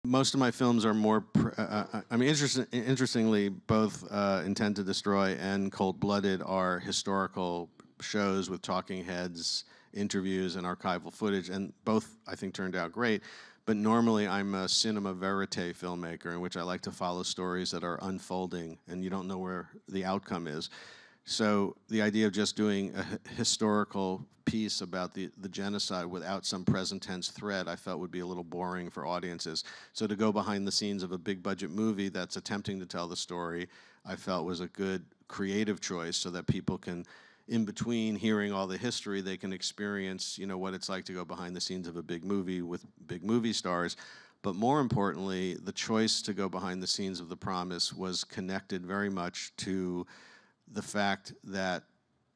Most of my films are more, I mean, interestingly, both Intent to Destroy and Cold Blooded are historical shows with talking heads, interviews, and archival footage, and both, I think, turned out great. But normally I'm a cinema verite filmmaker in which I like to follow stories that are unfolding and you don't know where the outcome is. So the idea of just doing a historical piece about the genocide without some present tense thread I felt would be a little boring for audiences. So to go behind the scenes of a big budget movie that's attempting to tell the story, I felt was a good creative choice so that people can, in between hearing all the history, they can experience, you know, what it's like to go behind the scenes of a big movie with big movie stars. But more importantly, the choice to go behind the scenes of The Promise was connected very much to the fact that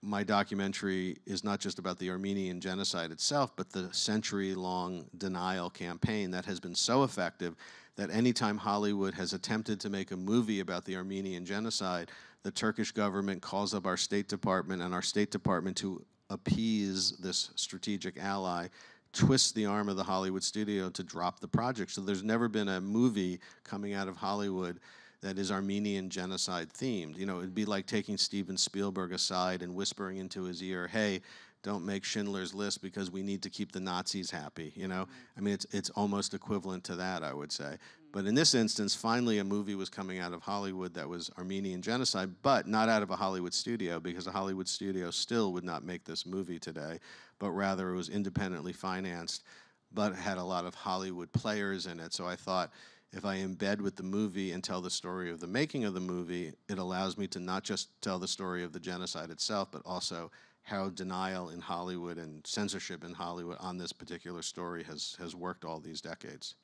my documentary is not just about the Armenian genocide itself, but the century-long denial campaign that has been so effective that anytime Hollywood has attempted to make a movie about the Armenian genocide, the Turkish government calls up our State Department, and our State Department, to appease this strategic ally, twists the arm of the Hollywood studio to drop the project. So there's never been a movie coming out of Hollywood that is Armenian genocide themed. You know, it'd be like taking Steven Spielberg aside and whispering into his ear, hey, don't make Schindler's List because we need to keep the Nazis happy, you know? I mean, it's almost equivalent to that, I would say. But in this instance, finally a movie was coming out of Hollywood that was Armenian genocide, but not out of a Hollywood studio, because a Hollywood studio still would not make this movie today, but rather it was independently financed, but had a lot of Hollywood players in it. So I thought, if I embed with the movie and tell the story of the making of the movie, it allows me to not just tell the story of the genocide itself, but also how denial in Hollywood and censorship in Hollywood on this particular story has worked all these decades.